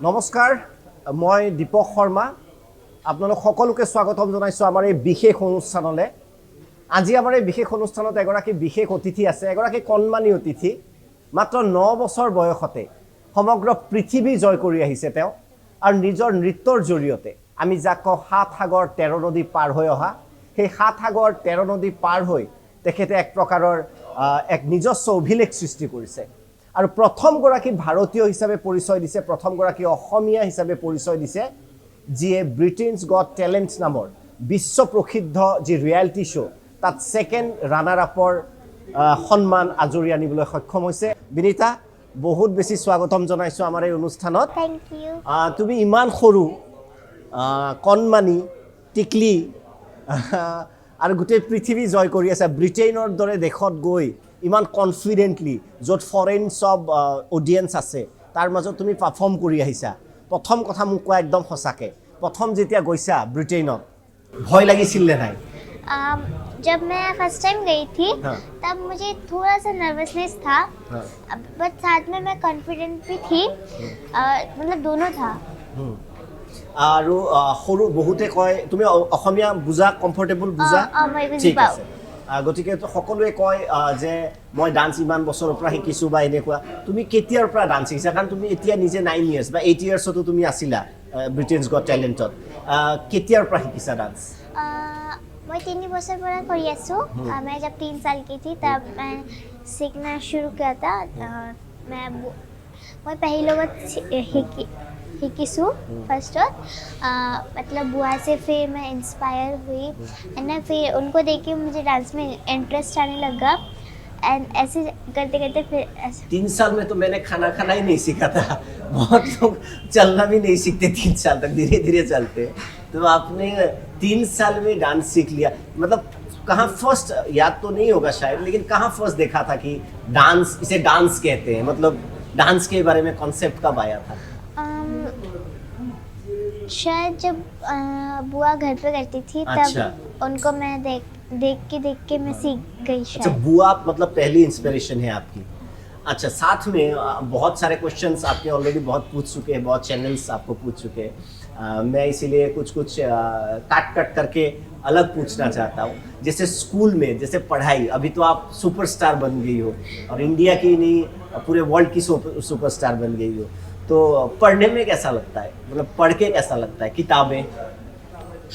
নমস্কাৰ মই দীপক শৰ্মা আপোনালোক সকলোকে স্বাগতম জনাইছো আমাৰ এই বিশেষ অনুষ্ঠানলৈ আজি আমাৰ এই বিশেষ অনুষ্ঠানত এগৰাকী বিশেষ অতিথি আছে এগৰাকী কণমানি অতিথি মাত্ৰ 9 বছৰ বয়সতে সমগ্ৰ পৃথিৱী জয় কৰি আহিছে তেওঁ আৰু নিজৰ নৃত্যৰ জৰিয়তে আমি যাক সাত সাগৰ 13 নদী পাৰ হৈ অহা সেই সাত সাগৰ 13 নদী পাৰ হৈ তেখেতে এক প্ৰকাৰৰ এক নিজস্ব অভিলেখ সৃষ্টি কৰিছে আৰু প্ৰথম গৰাকী ভাৰতীয় হিচাপে পৰিচয় দিছে প্ৰথম গৰাকী অসমীয়া হিচাপে পৰিচয় দিছে যিয়ে ব্ৰিটেইনছ গট টেলেন্ট নামৰ বিশ্ব প্ৰসিদ্ধ যি ৰিয়েলিটি শ্ব তাত সেকেন্ড ৰানাৰ আপৰ সম্মান আজৰি আনিবলৈ সক্ষম হৈছে বিনীতা বহুত বেছি স্বাগতম জনাইছো আমাৰ এই অনুষ্ঠানত থ্যাংক ইউ তুমি ইমান সৰু কণমানি টিকলি আৰু গোটেই পৃথিৱী জয় কৰি আছে ব্ৰিটেইনৰ দৰে দেশত গৈ ইমান কনফিডেন্টলি য'ত ফৰেন সব অডিয়েন্স আছে তাৰ মাজত তুমি পাৰফৰ্ম কৰি আহিছা প্ৰথম কথা মোক কোৱা একদম সঁচাকে প্ৰথম যেতিয়া গৈছা ব্ৰিটেইনত ভয় লাগিছিল নে নাই जब मैं फर्स्ट टाइम गई थी तब मुझे थोड़ा सा नर्वसनेस था बट साथ में मैं कॉन्फिडेंट भी थी मतलब दोनों था আৰু সৰু বহুতে কয় তুমি অসমীয়া বুজা কমফৰ্টেবল বুজা মই বুজি ঠিক পাওঁ আছে গতিকে সকলোৱে কয় যে মই ডান্স ইমান বছৰৰ পৰা শিকিছো বা এনেকুৱা তুমি কেতিয়াৰ পৰা ডান্স শিকিছা কাৰণ তুমি এতিয়া নিজে 9 ইয়াৰ্স বা 8 ইয়াৰ্সতো তুমি আছিলা ব্ৰিটেইনছ গট টেলেন্টত কেতিয়াৰ পৰা শিকিছা ডান্স मैं 3 बছৰ পৰা কৰি আছো मैं जब 3 साल की थी तब मैं सीखना शुरू किया था मैं पहली লগত শিকিছো फर्स्टत मतलब बुआ से फिर मैं इंस्पायर हुई एंड ना फिर उनको देख के मुझे डांस में इंटरेस्ट आने लगा एंड ऐसे करते करते फिर 3 साल में तो मैंने खाना खाना ही नहीं सीखा था बहुत लोग चलना भी नहीं सीखते 3 साल तक धीरे धीरे चलते तो आपने 3 साल में डांस सीख लिया मतलब कहाँ फर्स्ट याद तो नहीं होगा शायद लेकिन कहाँ फर्स्ट देखा था कि डांस इसे डांस कहते हैं मतलब डांस के बारे में कॉन्सेप्ट कब आया था शायद जब बुआ घर पे करती थी तब अच्छा। उनको मैं देख के मैं सीख गई अच्छा शायद बुआ मतलब पहली इंस्पिरेशन है आपकी अच्छा साथ में बहुत सारे क्वेश्चंस आपने ऑलरेडी बहुत पूछ चुके हैं बहुत चैनल्स आपको पूछ चुके हैं मैं इसीलिए कुछ काट करके अलग पूछना चाहता हूँ जैसे स्कूल में जैसे पढ़ाई अभी तो आप सुपरस्टार बन गई हो और इंडिया की नहीं पूरे वर्ल्ड की सुपरस्टार बन गई हो तो पढ़ने में कैसा लगता है मतलब पढ़ के कैसा लगता है किताबें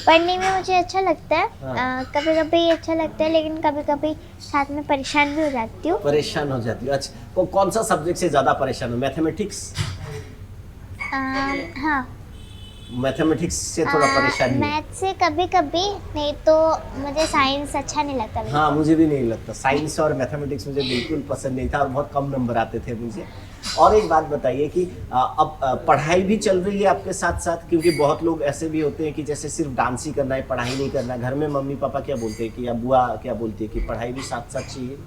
पढ़ने में मुझे अच्छा लगता है कभी कभी अच्छा लगता है लेकिन कभी कभी साथ में परेशान भी हो जाती हूँ परेशान हो जाती हो अच्छा कौन सा सब्जेक्ट से ज़्यादा परेशान हो मैथमेटिक्स हाँ मैथमेटिक्स से थोड़ा परेशानी है मैथ से कभी कभी नहीं तो मुझे साइंस अच्छा नहीं लगता हाँ मुझे भी नहीं लगता साइंस और मैथमेटिक्स मुझे बिल्कुल पसंद नहीं था और बहुत कम नंबर आते थे मुझे और एक बात बताइए कि अब पढ़ाई भी चल रही है आपके साथ साथ क्योंकि बहुत लोग ऐसे भी होते हैं कि जैसे सिर्फ डांस ही करना है पढ़ाई नहीं करना घर में मम्मी पापा क्या बोलते हैं कि या बुआ क्या बोलती है कि पढ़ाई भी साथ साथ चाहिए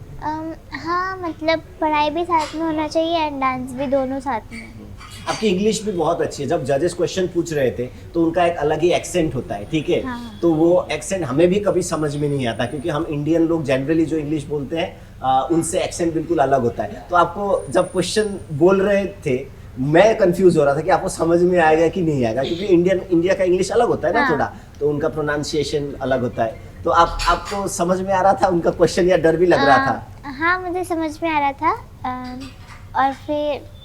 हाँ मतलब पढ़ाई भी साथ में होना चाहिए एंड डांस भी दोनों साथ में आपकी इंग्लिश भी बहुत अच्छी है जब जजेस क्वेश्चन पूछ रहे थे तो उनका एक अलग ही एक्सेंट होता है ठीक है हाँ। तो वो एक्सेंट हमें भी कभी समझ में नहीं आता क्योंकि हम इंडियन लोग जनरली जो इंग्लिश बोलते हैं उनसे एक्सेंट बिल्कुल अलग होता है तो आपको जब क्वेश्चन बोल रहे थे मैं कंफ्यूज हो रहा था कि आपको समझ में आएगा कि नहीं आएगा क्योंकि इंडिया का इंग्लिश अलग होता है ना हाँ। थोड़ा तो उनका प्रोनाउंसिएशन अलग होता है तो आपको समझ में आ रहा था उनका क्वेश्चन या डर भी लग रहा था हाँ मुझे समझ में आ रहा था और फिर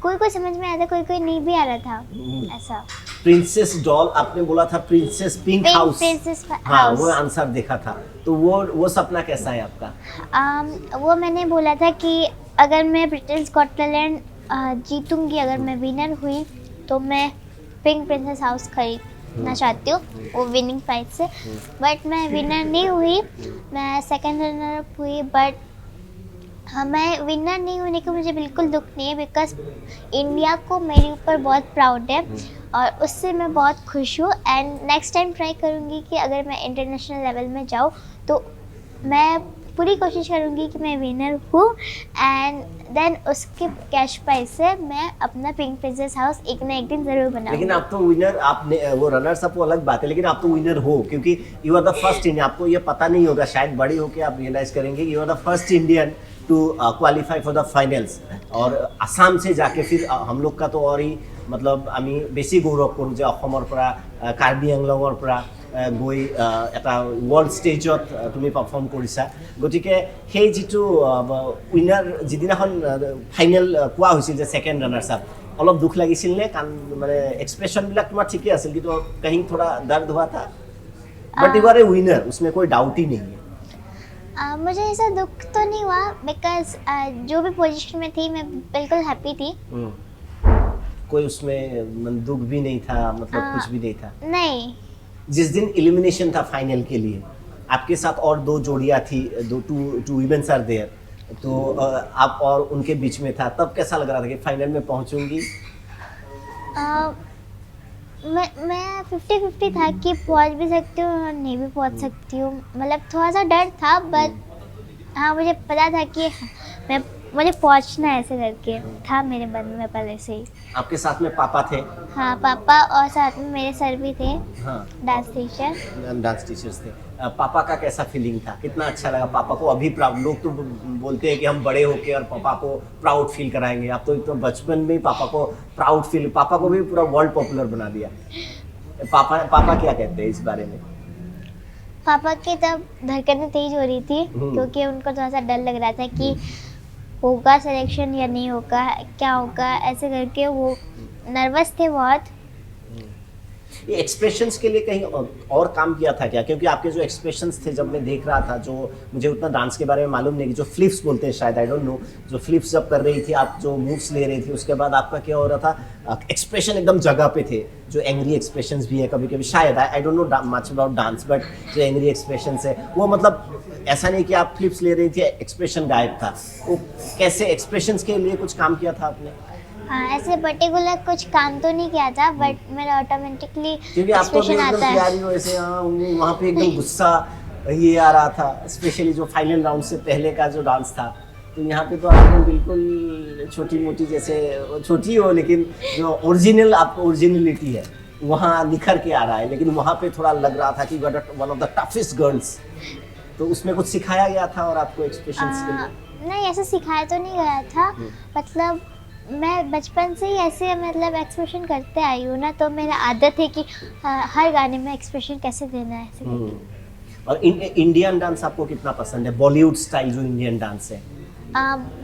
कोई समझ में आया था कोई नहीं भी आ रहा था ऐसा प्रिंसेस डॉल आपने बोला था प्रिंसेस पिंक हाउस प्रिंसेस हाँ वो आंसर देखा था तो वो सपना कैसा है आपका वो मैंने बोला था कि अगर मैं ब्रिटेन्स गॉट टैलेंट जीतूंगी अगर मैं विनर हुई तो मैं पिंक प्रिंसेस हाउस खरीदना चाहती हूँ वो विनिंग प्राइज से बट मैं विनर नहीं हुई मैं सेकंड रनर अप हुई बट हाँ मैं विनर नहीं होने का मुझे बिल्कुल दुख नहीं है बिकॉज इंडिया को मेरे ऊपर बहुत प्राउड है और उससे मैं बहुत खुश हूँ एंड नेक्स्ट टाइम ट्राई करूँगी कि अगर मैं इंटरनेशनल लेवल में जाऊँ तो मैं पूरी कोशिश करूँगी कि मैं विनर हूँ एंड देन उसके कैश प्राइज से मैं अपना पिंक प्रिंसेस हाउस एक ना एक दिन ज़रूर बनाऊँगी लेकिन आप तो विनर आपने वो रनर्स अप वो अलग बात है लेकिन आप तो विनर हो क्योंकि you are the first Indian आपको ये पता नहीं होगा शायद बड़ी होकर आप रियलाइज करेंगे you are the first Indian to qualify for the finals और असम से जाके फिर हम लोग का तो और ही মতলব আমি বেছি গৌৰৱ কৰোঁ যে অসমৰ পৰা কাৰ্বি আংলঙৰ পৰা গৈ এটা ৱৰ্ল্ড ষ্টেজত তুমি পাৰফৰ্ম কৰিছা গতিকে সেই যিটো উইনাৰ যিদিনাখন ফাইনেল কোৱা হৈছিল যে ছেকেণ্ড ৰানাৰ্ছ আপ অলপ দুখ লাগিছিল নে কাৰণ মানে এক্সপ্ৰেশ্যনবিলাক তোমাৰ ঠিকেই আছিল কিন্তু कहीं थोड़ा दर्द हुआ था but you are a winner उसमें कोई डाउट ही नहीं है मुझे ऐसा दुख तो नहीं हुआ बिकॉज जो भी पोजीशन में थी मैं बिल्कुल हैप्पी थी कोई उसमें दुख भी नहीं था मतलब कुछ भी नहीं था नहीं जिस दिन एलिमिनेशन था फाइनल के लिए आपके साथ और दो जोड़ियां थी टू वुमेन्स आर देयर तो आप और उनके बीच में था तब कैसा लग रहा था कि फाइनल में पहुंचूंगी मैं 50-50 था कि पहुंच भी सकती हूँ और नहीं भी पहुंच सकती हूँ मतलब थोड़ा सा डर था बट हाँ मुझे पता था कि मुझे पहुंचना है ऐसे करके था मेरे मन में पहले से ही आपके साथ में पापा थे हाँ पापा और साथ में मेरे सर भी थे हाँ डांस टीचर डांस टीचर्स थे पापा का कैसा फीलिंग था कितना अच्छा लगा पापा को अभी प्राउड लोग तो बोलते हैं कि हम बड़े होके और पापा को प्राउड फील कराएंगे आप तो इतना बचपन में ही पापा को प्राउड फील पापा को भी पूरा वर्ल्ड पॉपुलर बना दिया पापा क्या कहते हैं इस बारे में पापा की तब धड़कनें तेज हो रही थी क्योंकि उनको थोड़ा सा डर लग रहा था कि होगा सिलेक्शन या नहीं होगा क्या होगा ऐसे करके वो नर्वस थे बहुत ये एक्सप्रेशंस के लिए कहीं और काम किया था क्या क्योंकि आपके जो एक्सप्रेशंस थे जब मैं देख रहा था जो मुझे उतना डांस के बारे में मालूम नहीं कि जो फ्लिप्स बोलते हैं शायद आई डोंट नो जो फ्लिप्स जब कर रही थी आप जो मूव्स ले रही थी उसके बाद आपका क्या हो रहा था एक्सप्रेशन एकदम जगह पे थे जो एंग्री एक्सप्रेशंस भी है कभी कभी शायद I don't know much about dance but जो एंग्री एक्सप्रेशंस है वो मतलब ऐसा नहीं कि आप फ्लिप्स ले रही थी एक्सप्रेशन गायब था वो कैसे एक्सप्रेशंस के लिए कुछ काम किया था आपने हाँ ऐसे पर्टिकुलर कुछ काम तो नहीं किया था बट मेरा ऑटोमेटिकली क्योंकि आप तो एक्सप्रेशन एकदम आता है तैयारी हो ऐसे वहाँ पे एकदम गुस्सा ये आ रहा था स्पेशली जो फाइनल राउंड से पहले का जो डांस था तो यहाँ पे तो आपने बिल्कुल छोटी मोटी जैसे छोटी हो लेकिन जो ओरिजिनल आपको ओरिजिनलिटी है वहाँ निखर के आ रहा है लेकिन वहाँ पे थोड़ा लग रहा था कि one of the toughest girls तो उसमें कुछ सिखाया गया था और आपको एक्सप्रेशंस के लिए नहीं ऐसे सिखाया तो नहीं गया था मतलब मैं बचपन से ही ऐसे मतलब एक्सप्रेशन करते आई हूँ ना तो मेरा आदत है कि हर गाने में एक्सप्रेशन कैसे देना है ऐसे और इंडियन डांस आपको कितना पसंद है बॉलीवुड स्टाइल जो इंडियन डांस है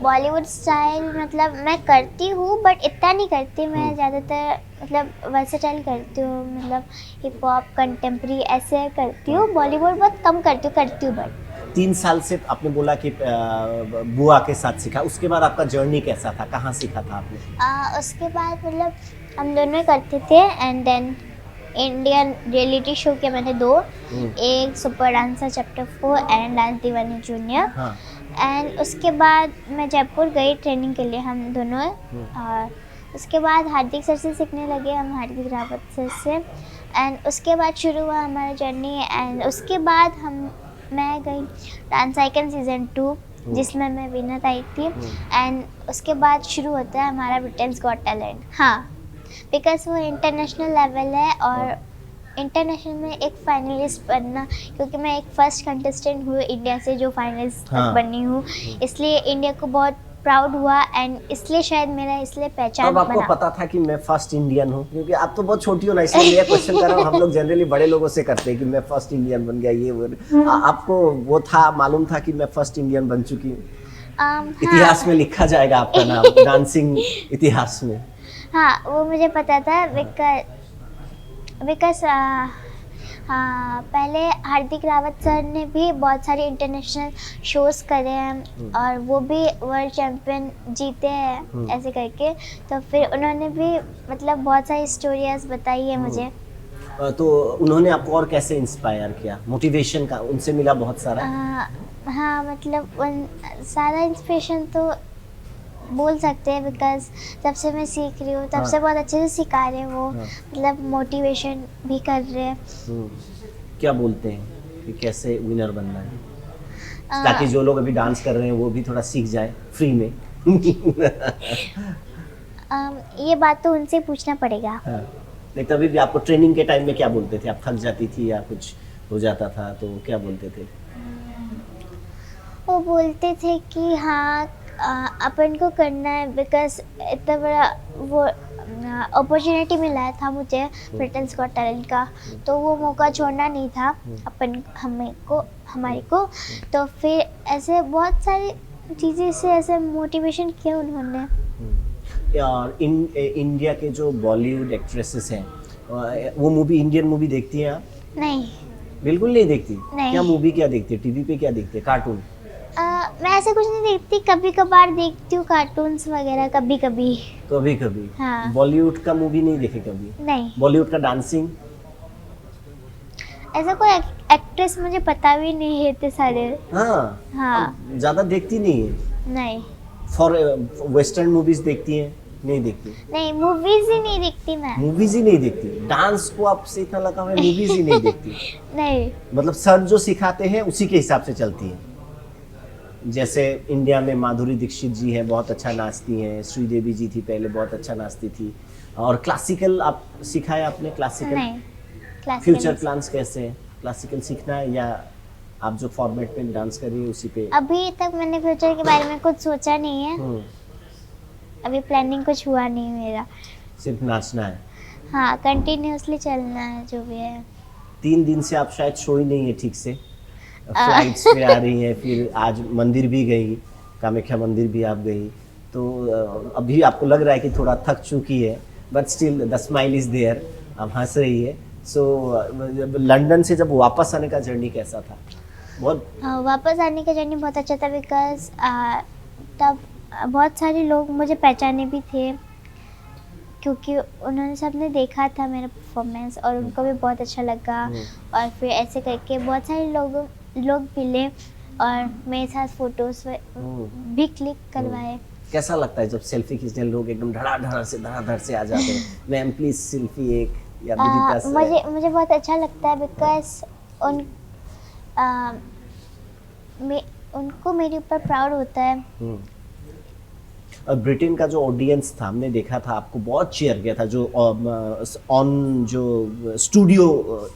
बॉलीवुड स्टाइल मतलब मैं करती हूँ बट इतना नहीं करती मैं ज़्यादातर मतलब वर्सेटाइल करती हूँ मतलब हिप हॉप कंटेम्प्रेरी ऐसे करती हूँ बॉलीवुड बहुत कम करती हूँ बट 3 साल से आपने बोला कि बुआ के साथ सीखा उसके बाद आपका जर्नी कैसा था कहाँ सीखा था आपने उसके बाद मतलब हम दोनों ही करते थे and then Indian reality show के मैंने 2 एक super dancer chapter 4 and dance Deewani junior and उसके बाद मैं जयपुर गई ट्रेनिंग के लिए हम दोनों और उसके बाद हार्दिक सर से सीखने लगे हम हार्दिक रावत सर से एंड उसके बाद शुरू हुआ हमारा जर्नी एंड उसके बाद मैं गई डांस आइकन सीजन 2 जिसमें मैं विनर आई थी एंड उसके बाद शुरू होता है हमारा ब्रिटेन्स गॉट टैलेंट हाँ बिकॉज वो इंटरनेशनल लेवल है और इंटरनेशनल में एक फाइनलिस्ट बनना क्योंकि मैं एक फर्स्ट कंटेस्टेंट हूँ इंडिया से जो फाइनलिस्ट तक बनी हूँ इसलिए इंडिया को बहुत प्राउड हुआ एंड इसलिए शायद मेरा इसलिए पहचान तब आपको पता था कि मैं फर्स्ट इंडियन हूँ क्योंकि आप तो बहुत छोटी हो ना इसलिए ये क्वेश्चन कर रहा हूँ हम लोग जनरली बड़े लोगों से करते हैं कि मैं फर्स्ट इंडियन बन गया ये वो आपको वो था मालूम था कि मैं फर्स्ट इंडियन बन चुकी हूँ इतिहास में लिखा जाएगा आपका नाम डांसिंग इतिहास में हाँ वो मुझे पता था बिकॉज पहले हार्दिक रावत सर ने भी बहुत सारे इंटरनेशनल शोज़ करे हैं और वो भी वर्ल्ड चैम्पियन जीते हैं ऐसे करके तो फिर उन्होंने भी मतलब बहुत सारी स्टोरीज बताई है मुझे तो उन्होंने आपको और कैसे इंस्पायर किया मोटिवेशन का उनसे मिला बहुत सारा हाँ मतलब सारा इंस्पिरेशन तो बोल सकते हैं बिकॉज तब से मैं सीख रही हूँ तब से बहुत अच्छे से सिखा रहे हैं वो मतलब मोटिवेशन भी कर रहे हैं क्या बोलते हैं कि कैसे विनर बनना है ताकि जो लोग अभी डांस कर रहे हैं वो भी थोड़ा सीख जाए फ्री में ये बात तो उनसे पूछना पड़ेगा नहीं तभी भी आपको ट्रेनिंग के टाइम में क्या बोलते थे आप थक जाती थी या कुछ हो जाता था तो क्या बोलते थे वो बोलते थे कि हाँ अपन को करना है बिकॉज इतना बड़ा वो अपॉर्चुनिटी मिला था मुझे ब्रिटेन्स गॉट टैलेंट का, तो वो मौका छोड़ना नहीं था हमारे को। तो फिर ऐसे बहुत सारी चीज़ें से ऐसे मोटिवेशन किया उन्होंने। और इंडिया के जो बॉलीवुड एक्ट्रेसेस हैं, वो मूवी, इंडियन मूवी देखती हैं आप? नहीं, बिल्कुल नहीं देखती? नहीं। क्या मूवी क्या देखती है? टीवी पे क्या देखते हैं? कार्टून? मैं ऐसे कुछ नहीं देखती, कभी कभार देखती हूँ कार्टून्स वगैरह, कभी कभी। कभी कभी? हाँ। बॉलीवुड का मूवी नहीं देखे कभी? नहीं, बॉलीवुड का डांसिंग? ऐसा कोई एक्ट्रेस मुझे पता भी नहीं है इतने सारे। हाँ। हाँ। ज्यादा देखती नहीं है? नहीं, फॉर वेस्टर्न मूवीज देखती हैं? नहीं देखती? नहीं, मूवीज ही नहीं देखती मैं। मूवीज ही नहीं देखती? डांस को आपसे इतना लगा हुआ है, मूवीज ही नहीं देखती? नहीं। मतलब सर जो सिखाते हैं उसी के हिसाब से चलती है? जैसे इंडिया में माधुरी दीक्षित जी है, बहुत अच्छा नाचती हैं। श्रीदेवी जी थी पहले, बहुत अच्छा नाचती थी। और क्लासिकल आप सिखाया आपने? क्लासिकल? नहीं, क्लासिकल फ्यूचर नहीं। प्लान्स कैसे हैं? क्लासिकल सीखना है या आप जो फॉर्मेट में डांस कर रही है उसी पे? अभी तक मैंने फ्यूचर के बारे में कुछ सोचा नहीं है। अभी प्लानिंग कुछ हुआ नहीं मेरा। सिर्फ नाचना है? हाँ, कंटिन्यूअसली चलना है जो भी है। 3 दिन से आप शायद सोई नहीं है ठीक से, फ्लाइट्स पे आ रही हैं, फिर आज मंदिर भी गई, कामाख्या मंदिर भी आप गई, तो अभी आपको लग रहा है कि थोड़ा थक चुकी है, but still the smile is there, आप हंस रही है। सो लंदन से जब वापस आने का जर्नी कैसा था? बहुत वापस आने का जर्नी बहुत अच्छा था, बिकॉज तब बहुत सारे लोग मुझे पहचाने भी थे, क्योंकि उन्होंने सबने देखा था मेरा परफॉर्मेंस और उनको भी बहुत अच्छा लगा। और फिर ऐसे करके बहुत सारे लोग मिले और मेरे साथ फोटोज भी क्लिक करवाए। कैसा लगता है जब सेल्फी खींचने लोग एकदम धड़ाधड़ से आ जाते हैं? मैम प्लीज सेल्फी एक, या विदिता से? मुझे बहुत अच्छा लगता है, बिकॉज उनको मेरे ऊपर प्राउड होता है। और ब्रिटेन का जो ऑडियंस था, हमने देखा था आपको बहुत चीयर किया था, जो ऑन जो स्टूडियो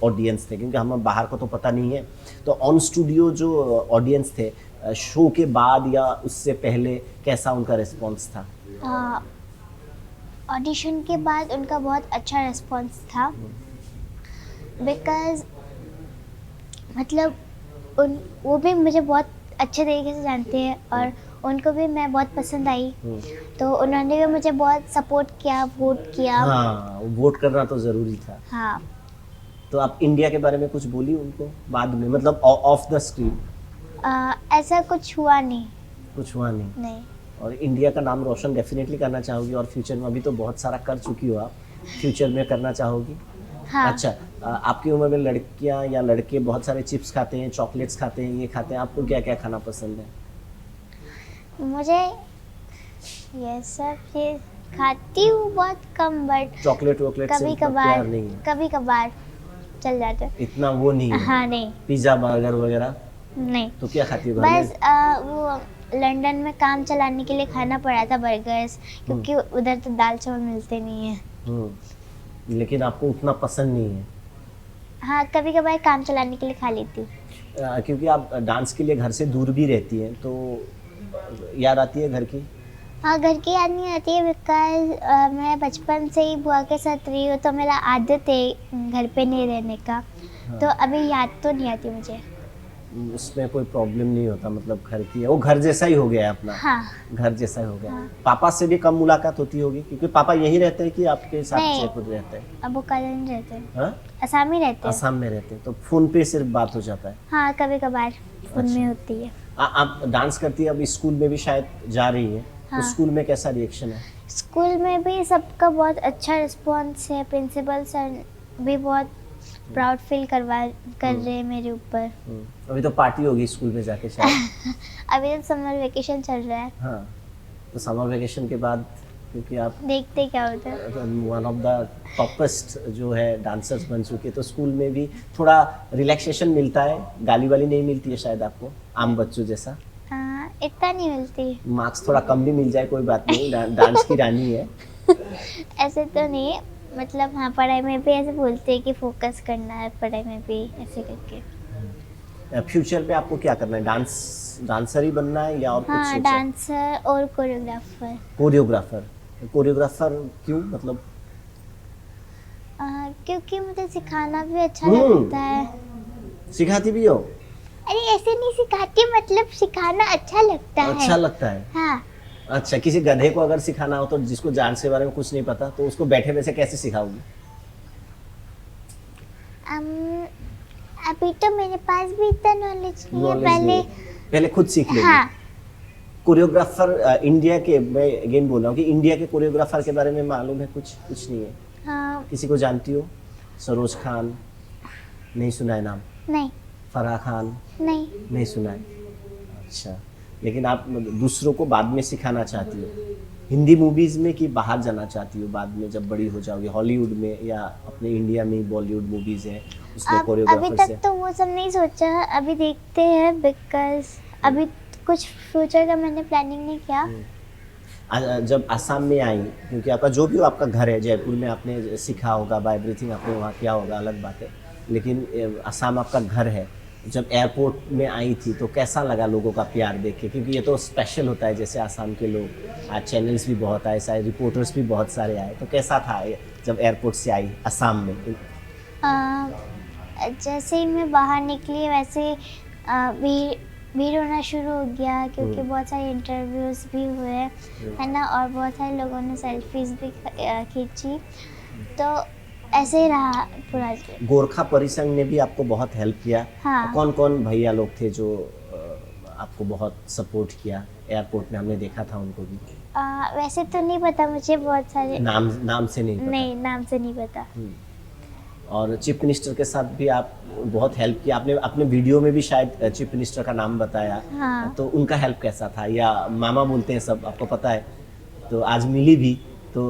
ऑडियंस थे, क्योंकि हमें बाहर का तो पता नहीं है, तो ऑन स्टूडियो जो ऑडियंस थे, शो के बाद या उससे पहले कैसा उनका रिस्पांस था? ऑडिशन के बाद उनका बहुत अच्छा रिस्पांस था, बिकॉज मतलब वो भी मुझे बहुत अच्छे तरीके से जानते हैं और उनको भी मैं बहुत पसंद आई, तो उन्होंने भी मुझे बहुत सपोर्ट किया, वोट किया। हाँ, वोट करना तो ज़रूरी था। हाँ। तो आप इंडिया के बारे में कुछ बोली उनको बाद में, मतलब ऑफ द स्क्रीन? ऐसा कुछ हुआ नहीं। कुछ हुआ नहीं? नहीं। और इंडिया का नाम रोशन डेफिनेटली करना चाहोगी, और फ्यूचर में, अभी तो बहुत सारा कर चुकी हो आप, फ्यूचर में करना चाहोगी? हाँ। अच्छा, आपकी उम्र में लड़कियां या लड़के बहुत सारे चिप्स खाते हैं, चॉकलेट्स खाते हैं, ये खाते हैं, आपको क्या क्या खाना पसंद है? मुझे ये सब चीज खाती हूँ बहुत कम, बट चॉकलेट वॉकलेट से कभी उतना कभार, प्यार नहीं है? कभी कभार चल जाता है। इतना वो नहीं है? हाँ, नहीं। पिज्जा बर्गर वगैरह? नहीं, तो क्या खाती हो घर बस में? वो लंदन में काम चलाने के लिए खाना पड़ा था बर्गर्स, क्योंकि उधर तो दाल चावल मिलते नहीं है। लेकिन आपको उतना पसंद नहीं है? हाँ, कभी कभार काम चलाने के लिए खा लेती हूँ। क्योंकि आप डांस के लिए घर से दूर भी रहती हैं, तो याद आती है घर की? हाँ, घर की याद नहीं आती है, बिकॉज मैं बचपन से ही बुआ के साथ रही हूँ, तो मेरा आदत है घर पे नहीं रहने का। हाँ। तो अभी याद तो नहीं आती मुझे। उसमें कोई प्रॉब्लम नहीं होता, मतलब घर की है, वो घर जैसा ही हो गया है अपना? हाँ। घर जैसा ही हो गया। हाँ। पापा से भी कम मुलाकात होती होगी, क्योंकि पापा यहीं रहते हैं कि आपके साथ नहीं। जयपुर रहते हैं? अब वो कजन रहते हैं। हाँ? असम ही रहते हैं। आसाम में रहते हैं, तो फोन पे सिर्फ बात हो जाता है? हाँ, कभी कभार फोन अच्छा। में होती है। आप डांस करती है, अब स्कूल में भी शायद जा रही है, हाँ। तो स्कूल में कैसा रिएक्शन है? स्कूल में भी सबका बहुत अच्छा रिस्पॉन्स है, प्रिंसिपल सर भी बहुत प्राउड फील कर रहे हैं मेरे ऊपर। अभी तो पार्टी होगी स्कूल में जाके शायद? अभी तो समर वेकेशन चल रहा है। हाँ, तो समर वेकेशन के बाद, क्योंकि आप देखते क्या होता है। वन ऑफ द टॉपेस्ट जो है डांसर्स बन चुके, तो स्कूल में भी थोड़ा रिलैक्सेशन मिलता है, गाली वाली नहीं मिलती है शायद आपको, आम बच्चों जैसा? इतना नहीं मिलती। मार्क्स थोड़ा कम भी मिल जाए कोई बात नहीं, डांस की रानी है। ऐसे तो नहीं, मतलब हाँ, पढ़ाई में भी ऐसे बोलते हैं कि फोकस करना है पढ़ाई में भी, ऐसे करके। फ्यूचर पे आपको क्या करना है? डांसर ही बनना है या और कुछ हाँ, सोचा? डांसर और कोरियोग्राफर। कोरियोग्राफर? कोरियोग्राफर क्यों, मतलब? क्योंकि मुझे सिखाना भी अच्छा लगता है। सिखाती भी हो? अरे ऐसे नहीं सिखाती, मतलब सिखाना अच्छा लगता है। अच्छा लगता है। हाँ। अच्छा, किसी गधे को अगर सिखाना हो तो, जिसको डांस के बारे में कुछ नहीं पता, तो उसको बैठे वैसे कैसे सिखाओगी? अभी तो मेरे पास भी इतना नॉलेज नहीं है, नॉलेज पहले। नहीं है। पहले खुद सीख लेगी। हाँ। कोरियोग्राफर इंडिया के, मैं अगेन बोल रहा हूँ कि इंडिया के कोरियोग्राफर के बारे में मालूम है कुछ? कुछ नहीं है। हाँ। किसी को जानती हो? सरोज खान? नहीं सुना है नाम? नहीं। फराह खान? नहीं। नहीं सुना है। अच्छा, लेकिन आप दूसरों को बाद में सिखाना चाहती हो, हिंदी मूवीज में, कि बाहर जाना चाहती हो बाद में जब बड़ी हो जाओगी, हॉलीवुड में या अपने इंडिया में बॉलीवुड मूवीज है उसमें अभी कोरियोग्राफर तक से? तो वो सब नहीं सोचा है, अभी देखते हैं, बिकॉज अभी कुछ फ्यूचर का मैंने प्लानिंग नहीं किया। जब असम में आई, क्योंकि आपका जो भी हो, आपका घर है जयपुर में, आपने सीखा होगा बाय एवरीथिंग, आपने वहाँ किया होगा, अलग बात है, लेकिन असम आपका घर है। जब एयरपोर्ट में आई थी तो कैसा लगा लोगों का प्यार देख के? क्योंकि ये तो स्पेशल होता है, जैसे असम के लोग, आज चैनल्स भी बहुत आए, सारे रिपोर्टर्स भी बहुत सारे आए, तो कैसा था जब एयरपोर्ट से आई असम में? जैसे ही मैं बाहर निकली वैसे भीड़ होना शुरू हो गया, क्योंकि बहुत सारे इंटरव्यूज़ भी हुए है ना, और बहुत सारे लोगों ने सेल्फीज भी खींची, तो ऐसे ही रहा पूरा। गोरखा परिसंघ ने भी आपको बहुत हेल्प किया। हाँ। कौन कौन भैया लोग थे जो आपको बहुत सपोर्ट किया एयरपोर्ट में? हमने देखा था उनको भी। वैसे तो नहीं पता मुझे, बहुत सारे नाम से नहीं पता? नहीं, नाम से नहीं पता। और चीफ मिनिस्टर के साथ भी आप बहुत हेल्प किया, आपने अपने वीडियो में भी शायद चीफ मिनिस्टर का नाम बताया। हाँ। तो उनका हेल्प कैसा था? या मामा बोलते हैं सब, आपको पता है, तो आज मिली भी, तो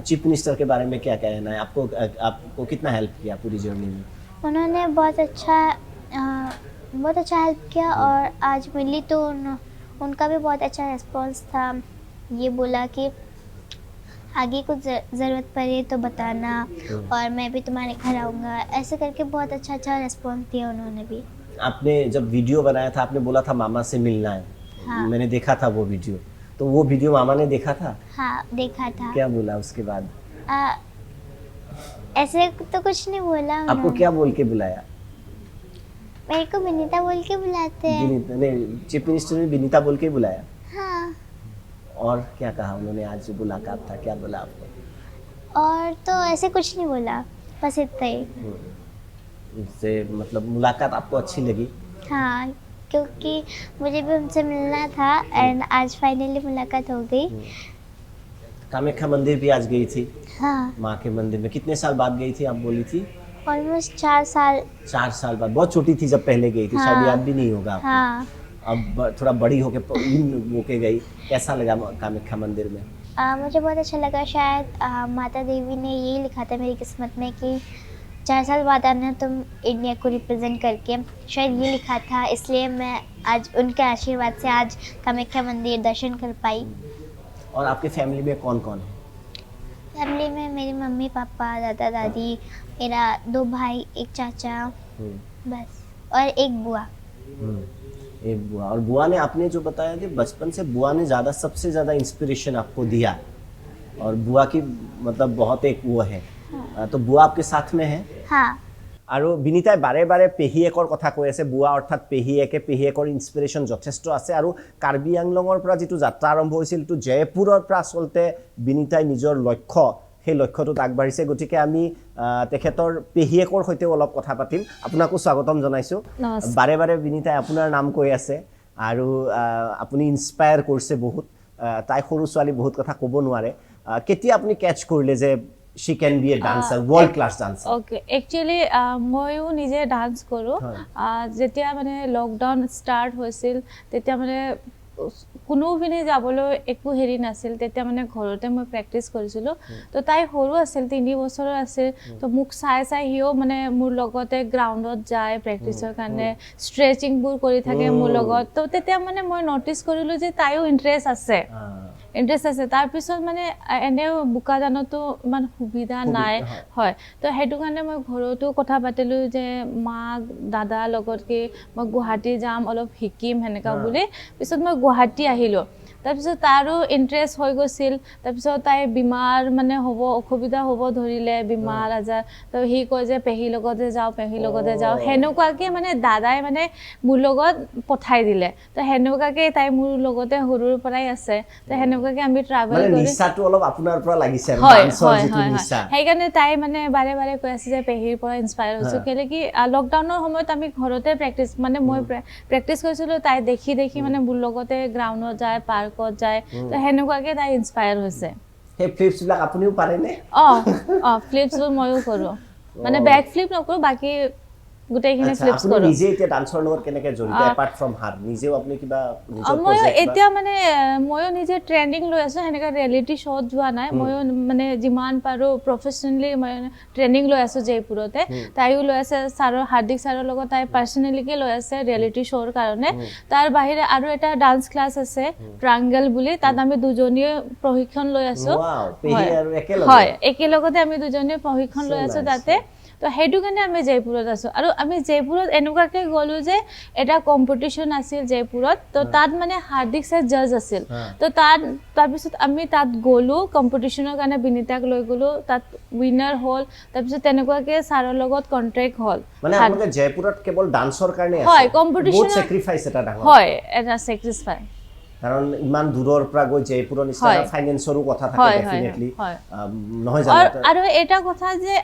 चीफ मिनिस्टर के बारे में क्या कहना है? आपको कितना हेल्प किया पूरी जर्नी में? उन्होंने बहुत अच्छा हेल्प किया, और आज मिली तो उनका भी बहुत अच्छा रिस्पॉन्स था। ये बोला कि आगे कुछ ज़रूरत पड़े तो बताना, और मैं भी तुम्हारे घर आऊँगा, ऐसे करके बहुत अच्छा रिस्पॉन्स दिया उन्होंने भी। आपने जब वीडियो बनाया था, आपने बोला था मामा से मिलना है। हाँ। मैंने देखा था वो वीडियो, तो वो वीडियो मामा ने देखा था? हाँ, देखा था। क्या बोला उसके बाद? ऐसे तो कुछ नहीं बोला आपको उन्होंने। क्या बोल के बुलाया? मेरे को विनीता बोल के बुलाते हैं। विनीता नहीं, चीफ मिनिस्टर ने विनीता बोल के बुलाया। हाँ। और क्या कहा उन्होंने? आज जो मुलाकात था क्या बोला आपको? और तो ऐसे कुछ नहीं बोला, बस इतना ही। उनसे मतलब मुलाकात आपको अच्छी लगी? हाँ, क्योंकि मुझे भी उनसे मिलना था, एंड आज फाइनली मुलाकात हो गई। कामाख्या मंदिर भी आज गई थी? हाँ। माँ के मंदिर में कितने साल बाद गई थी आप बोली थी? ऑलमोस्ट 4 साल। 4 साल बाद। बहुत छोटी थी जब पहले गई थी। हाँ। शायद याद भी नहीं होगा आपको। हाँ। अब थोड़ा बड़ी होके होके गई, कैसा लगा कामाख्या मंदिर में? मुझे बहुत अच्छा लगा। शायद माता देवी ने यही लिखा था मेरी किस्मत में कि 4 साल बाद आना तुम इंडिया को रिप्रेजेंट करके, शायद ये लिखा था, इसलिए मैं आज उनके आशीर्वाद से आज कामाख्या मंदिर दर्शन कर पाई। और आपके फैमिली में कौन कौन है? फैमिली में मेरी मम्मी पापा, दादा दादी, मेरा 2 भाई, एक चाचा, बस, और एक बुआ। एक बुआ। और बुआ ने, आपने जो बताया कि बचपन से बुआ ने सबसे ज़्यादा इंस्पिरेशन आपको दिया, और बुआ की मतलब बहुत एक वो है। हाँ। তো বুয়া आपके साथ में है? हाँ। আৰু বিনিতাই বাৰে বাৰে পেহীয়েকৰ কথা কৈ আছে। বুৱা অৰ্থাৎ পেহীয়েকৰ ইনস্পিৰেশ্যন যথেষ্ট আছে। আৰু কাৰ্বি আংলঙৰ পৰা যিটো যাত্ৰা আৰম্ভ হৈছিল, তো জয়পুৰৰ পৰা আচলতে বিনিতাই নিজৰ লক্ষ্য, সেই লক্ষ্যটোত আগবাঢ়িছে। গতিকে আমি তেখেতৰ পেহীয়েকৰ সৈতে অলপ কথা পাতিম। আপোনাকো স্বাগতম জনাইছোঁ। বাৰে বাৰে বিনিতাই আপোনাৰ নাম কৈ আছে, আৰু আপুনি ইনস্পায়াৰ কৰিছে বহুত। তাই সৰু ছোৱালী, বহুত কথা ক'ব নোৱাৰে। কেতিয়া আপুনি কেচ কৰিলে যে she can be a dancer, world class dancer? Okay, actually ময়ো নিজে ডান্স কৰোঁ। যেতিয়া মানে লকডাউন ষ্টাৰ্ট হৈছিল তেতিয়া মানে কোনোপিনে যাবলৈ একো হেৰি নাছিল, তেতিয়া মানে ঘৰতে মই প্ৰেক্টিছ কৰিছিলোঁ। তো তাই সৰু আছিল, 3 বছৰৰ আছিল। তো মোক চাই সিও মানে মোৰ লগতে গ্ৰাউণ্ডত যায় প্ৰেক্টিছৰ কাৰণে, ষ্ট্ৰেচিংবোৰ কৰি থাকে মোৰ লগত। তো তেতিয়া মানে মই ন'টিছ কৰিলোঁ যে তাইও ইণ্টাৰেষ্ট আছে। তাৰপিছত মানে এনেও বোকাজানতো ইমান সুবিধা নাই, হয়। তো সেইটো কাৰণে মই ঘৰতো কথা পাতিলোঁ যে মাক দাদাৰ লগত কি মই গুৱাহাটী যাম, অলপ শিকিম সেনেকুৱা বুলি। পিছত মই গুৱাহাটী আহিলোঁ। তাৰপিছত তাৰো ইণ্টাৰেষ্ট হৈ গৈছিল তাৰপিছত তাই বেমাৰ মানে হ'ব অসুবিধা হ'ব ধৰিলে বেমাৰ আজাৰ তো সি কয় যে পেহীৰ লগতে যাওঁ সেনেকুৱাকৈ মানে দাদাই মানে মোৰ লগত পঠাই দিলে তো সেনেকুৱাকৈ তাই মোৰ লগতে সৰুৰ পৰাই আছে তো সেনেকুৱাকৈ আমি ট্ৰাভেল মানে কৰি নিচাটো অলপ আপোনাৰ পৰা লাগিছে আৰু হয় ডান্সৰ হয় যিটো হয় নিচা সেইকাৰণে তাই মানে বাৰে বাৰে কৈ আছে যে পেহীৰ পৰা ইনস্পায়াৰ হৈছোঁ কেলে কি লকডাউনৰ সময়ত আমি ঘৰতে প্ৰেক্টিছ মানে মই প্ৰেক্টিছ কৰিছিলোঁ তাই দেখি মানে মোৰ লগতে গ্ৰাউণ্ডত যায় পাৰ্কত যায় তো সেনেকুৱাকৈ তাই ইনস্পায়াৰ হৈছে সেই ফ্লিপছবিলাক আপুনিও পাৰেনে ফ্লিপছবোৰ ময়ো কৰোঁ মানে বেক ফ্লিপ নকৰোঁ বাকী গোটেইখিনি ফ্লিপছ আপুনি কৰোঁ নিজে এতিয়া ডান্সৰ লগত কেনেকৈ জড়িত এপাৰ্ট ফ্ৰম হাত নিজেও আপুনি কিবা নিজৰ ময়ো project বা- এতিয়া মানে ময়ো নিজে ট্ৰেইনিং লৈ আছোঁ সেনেকৈ ৰিয়েলিটি শ্ব'ত যোৱা নাই ময়ো মানে যিমান পাৰোঁ প্ৰফেচনেলি মই ট্ৰেইনিং লৈ আছোঁ জয়পুৰতে তাইও লৈ আছে হাৰ্দিক ছাৰৰ লগত তাই পাৰ্চনেলিকৈ লৈ আছে ৰিয়েলিটি শ্ব'ৰ কাৰণে তাৰ বাহিৰে আৰু এটা ডান্স ক্লাছ আছে ট্ৰাংগল বুলি তাত আমি দুজনীয়ে প্ৰশিক্ষণ লৈ আছোঁ Wow, পেহী আৰু একেলগে হয় একেলগতে আমি দুজনীয়ে প্ৰশিক্ষণ লৈ আছোঁ nice. তাতে তো সেইটো কাৰণে আমি জয়পুৰত আছোঁ আৰু আমি জয়পুৰত এনেকুৱাকৈ গ'লোঁ যে এটা কম্পিটিশ্যন আছিল জয়পুৰত তো তাত মানে হাৰ্দিক ছাৰ জাজ আছিল তো তাৰপিছত আমি তাত গ'লোঁ কম্পিটিশ্যনৰ কাৰণে বিনীতাক লৈ গ'লোঁ তাত উইনাৰ হ'ল তাৰপিছত তেনেকুৱাকৈ ছাৰৰ লগত কণ্ট্ৰেক্ট হ'ল মানে আপোনালোকে জয়পুৰত কেৱল ডান্সৰ কাৰণে হয়, আছে competition- বহুত চেক্ৰিফাইচ এটা ডাঙৰ হয় এটা চেক্ৰিফাই কাৰণ ইমান দূৰৰ পৰা গৈ জয়পুৰৰ নিচিনা হয়। ফাইনেন্সৰো কথা থাকে হয়, হয়, ডেফিনেটলি হয়। নহয় জানো আৰু এটা কথা যে